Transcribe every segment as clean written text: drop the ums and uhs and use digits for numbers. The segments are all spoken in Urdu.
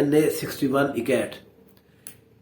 NA 61 61।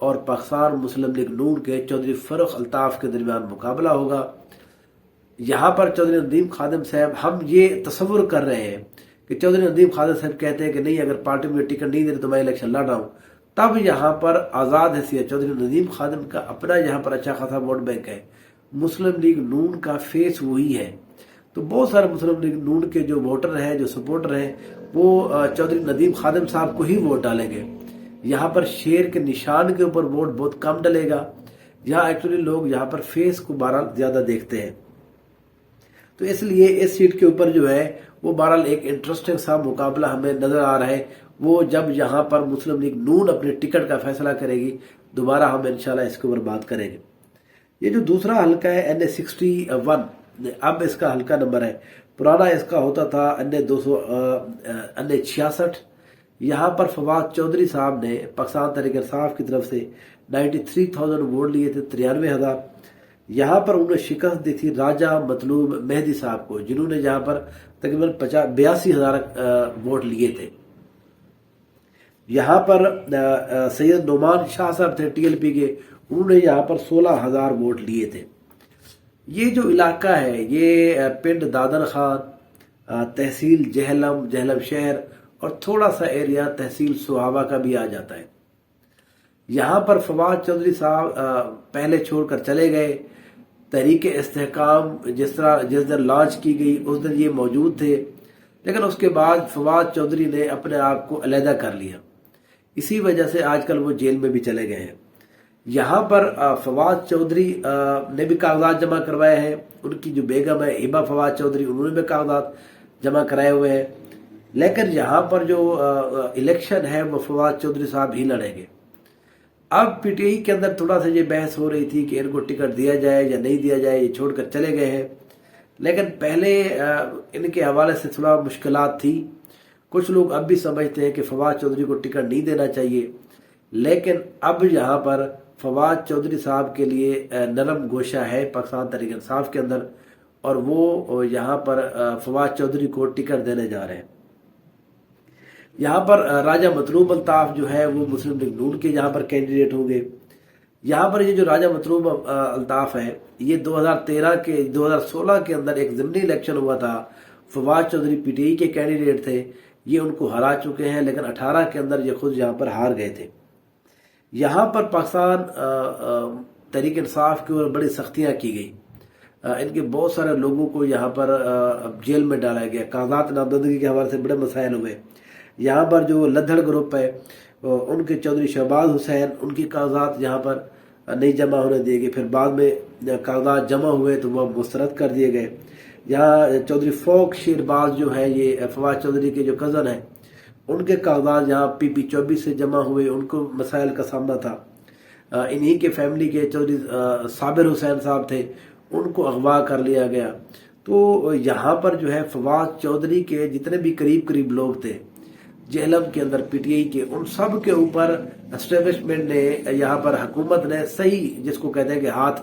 اور پاکستان مسلم لیگ نون کے چودھری فروخ الطاف کے درمیان مقابلہ ہوگا۔ یہاں پر چودھری ندیم خادم صاحب، ہم یہ تصور کر رہے ہیں کہ چودھری ندیم خادم صاحب کہتے ہیں کہ نہیں، اگر پارٹی میں ٹکٹ نہیں دے تو میں الیکشن لڑ رہا ہوں، تب یہاں پر آزاد حیثیت چودھری ندیم خادم کا اپنا یہاں پر اچھا خاصا ووٹ بینک ہے، مسلم لیگ نون کا فیس وہی ہے، تو بہت سارے مسلم لیگ نون کے جو ووٹر ہیں، جو سپورٹر ہیں، وہ چودھری ندیم خادم صاحب کو ہی ووٹ ڈالیں گے۔ یہاں پر شیر کے نشان کے اوپر ووٹ بہت کم ڈلے گا، یہاں ایکچولی لوگ یہاں پر فیس کو بہرحال زیادہ دیکھتے ہیں، تو اس لیے اس سیٹ کے اوپر جو ہے وہ بہرحال ایک انٹرسٹنگ سا مقابلہ ہمیں نظر آ رہا ہے۔ وہ جب یہاں پر مسلم لیگ نون اپنے ٹکٹ کا فیصلہ کرے گی، دوبارہ ہم انشاءاللہ اس کے اوپر بات کریں گے۔ یہ جو دوسرا حلقہ ہے NA61، اب اس کا حلقہ نمبر ہے، پرانا اس کا ہوتا تھا NA66۔ یہاں پر فواد چودھری صاحب نے پاکستان تحریک انصاف کی طرف سے 93,000 ووٹ لیے تھے، 93,000۔ یہاں پر انہوں نے شکست دی تھی راجہ مطلوب مہدی صاحب کو، جنہوں نے یہاں پر تقریباً 82,000 ووٹ لیے تھے۔ یہاں پر سید نعمان شاہ صاحب تھے TLP کے، انہوں نے یہاں پر 16,000 ووٹ لیے تھے۔ یہ جو علاقہ ہے یہ پنڈ دادن خان، تحصیل جہلم شہر اور تھوڑا سا ایریا تحصیل سہاوا کا بھی آ جاتا ہے۔ یہاں پر فواد چودھری صاحب پہلے چھوڑ کر چلے گئے، تحریک استحکام جس دن لانچ کی گئی اس دن یہ موجود تھے، لیکن اس کے بعد فواد چودھری نے اپنے آپ کو علیحدہ کر لیا، اسی وجہ سے آج کل وہ جیل میں بھی چلے گئے ہیں۔ یہاں پر فواد چودھری نے بھی کاغذات جمع کروائے ہیں، ان کی جو بیگم ہے ہبہ فواد چودھری، انہوں نے بھی کاغذات جمع کرائے ہوئے ہیں، لیکن یہاں پر جو الیکشن ہے وہ فواد چودھری صاحب ہی لڑیں گے۔ اب PTI کے اندر تھوڑا سا یہ بحث ہو رہی تھی کہ ان کو ٹکٹ دیا جائے یا نہیں دیا جائے، یہ چھوڑ کر چلے گئے ہیں، لیکن پہلے ان کے حوالے سے تھوڑا مشکلات تھی۔ کچھ لوگ اب بھی سمجھتے ہیں کہ فواد چودھری کو ٹکٹ نہیں دینا چاہیے، لیکن اب یہاں پر فواد چودھری صاحب کے لیے نرم گوشہ ہے پاکستان تحریک انصاف کے اندر، اور وہ یہاں پر فواد چودھری کو ٹکٹ دینے جا رہے ہیں۔ یہاں پر راجہ مطلوب الطاف جو ہے وہ مسلم لیگ نون کے یہاں پر کینڈیڈیٹ ہوں گے۔ یہاں پر یہ جو راجہ مطلوب الطاف ہے، یہ 2016 کے اندر ایک ضمنی الیکشن ہوا تھا، فواد چودھری PTI کے کینڈیڈیٹ تھے، یہ ان کو ہرا چکے ہیں، لیکن 18 کے اندر یہ خود یہاں پر ہار گئے تھے۔ یہاں پر پاکستان تحریک انصاف کی اور بڑی سختیاں کی گئی، ان کے بہت سارے لوگوں کو یہاں پر جیل میں ڈالا گیا، کاغذات نامزدگی کے حوالے سے بڑے مسائل ہوئے۔ یہاں پر جو لدھڑ گروپ ہے ان کے چودھری شہباز حسین، ان کی کاغذات یہاں پر نہیں جمع ہونے دیے گئے، پھر بعد میں کاغذات جمع ہوئے تو وہ مسترد کر دیے گئے۔ یہاں چودھری فوق شیرباز جو ہے، یہ فواد چودھری کے جو کزن ہیں، ان کے کاغذات یہاں PP 24 سے جمع ہوئے، ان کو مسائل کا سامنا تھا۔ انہی کے فیملی کے چودھری صابر حسین صاحب تھے، ان کو اغوا کر لیا گیا۔ تو یہاں پر جو ہے فواد چودھری کے جتنے بھی قریب لوگ تھے جہلم کے اندر PTI کے، ان سب کے اوپر اسٹیبلشمنٹ نے، یہاں پر حکومت نے صحیح جس کو کہتے ہیں کہ ہاتھ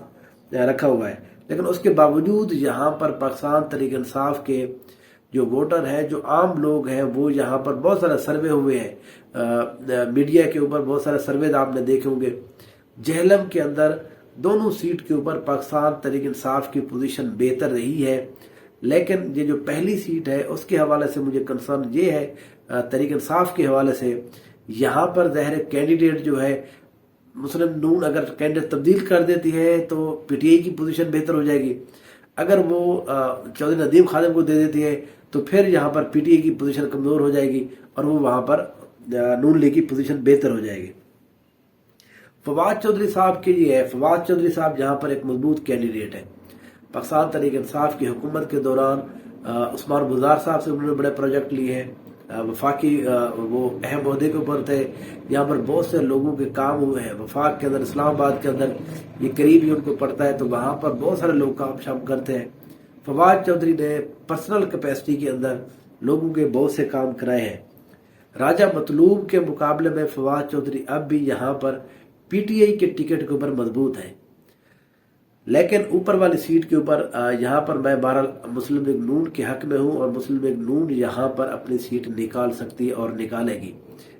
رکھا ہوا ہے، لیکن اس کے باوجود یہاں پر پاکستان تحریک انصاف کے جو ووٹر ہیں، جو عام لوگ ہیں، وہ یہاں پر بہت سارے سروے ہوئے ہیں، میڈیا کے اوپر بہت سارے سروے آپ نے دیکھے ہوں گے۔ جہلم کے اندر دونوں سیٹ کے اوپر پاکستان تحریک انصاف کی پوزیشن بہتر رہی ہے، لیکن یہ جو پہلی سیٹ ہے اس کے حوالے سے مجھے کنسرن یہ ہے، تحریک انصاف کے حوالے سے یہاں پر ظاہر کینڈیڈیٹ جو ہے مسلم نون اگر کینڈیڈیٹ تبدیل کر دیتی ہے تو PTI کی پوزیشن بہتر ہو جائے گی، اگر وہ چودھری ندیم خادم کو دے دیتی ہے تو پھر یہاں پر PTI کی پوزیشن کمزور ہو جائے گی اور وہ وہاں پر نون لیگ کی پوزیشن بہتر ہو جائے گی۔ فواد چودھری صاحب کے یہ ہے، فواد چودھری صاحب یہاں پر ایک مضبوط کینڈیڈیٹ ہے۔ پاکستان تحریک انصاف کی حکومت کے دوران عثمان بزدار صاحب سے انہوں نے بڑے پروجیکٹ لیے ہیں، وفاقی وہ اہم عہدے کے اوپر تھے، یہاں پر بہت سے لوگوں کے کام ہوئے ہیں۔ وفاق کے اندر، اسلام آباد کے اندر یہ قریب ہی ان کو پڑتا ہے، تو وہاں پر بہت سارے لوگ کام شام کرتے ہیں۔ فواد چودھری نے پرسنل کیپیسٹی کے اندر لوگوں کے بہت سے کام کرائے ہیں۔ راجہ مطلوب کے مقابلے میں فواد چودھری اب بھی یہاں پر PTI کے ٹکٹ کے اوپر مضبوط ہیں، لیکن اوپر والی سیٹ کے اوپر یہاں پر میں بہرحال مسلم لیگ نون کے حق میں ہوں، اور مسلم لیگ نون یہاں پر اپنی سیٹ نکال سکتی ہے اور نکالے گی۔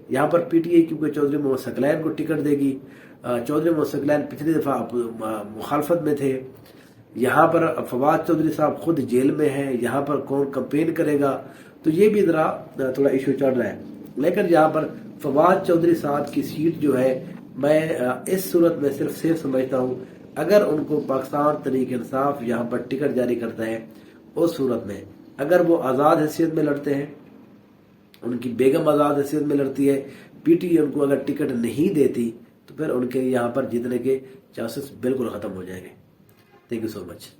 یہاں پر PTI کیونکہ چودھری محمد ثقلین کو ٹکٹ دے گی، چودھری مستقلین پچھلی دفعہ مخالفت میں تھے، یہاں پر فواد چودھری صاحب خود جیل میں ہیں، یہاں پر کون کمپین کرے گا، تو یہ بھی ذرا تھوڑا ایشو چل رہا ہے۔ لیکن یہاں پر فواد چودھری صاحب کی سیٹ جو ہے، میں اس صورت میں صرف سیف سمجھتا ہوں اگر ان کو پاکستان تحریک انصاف یہاں پر ٹکٹ جاری کرتا ہے، اس صورت میں اگر وہ آزاد حیثیت میں لڑتے ہیں، ان کی بیگم آزاد حیثیت میں لڑتی ہے، پی ٹی ان کو اگر ٹکٹ نہیں دیتی، تو پھر ان کے یہاں پر جیتنے کے چانسز بالکل ختم ہو جائیں گے۔ Thank you so much.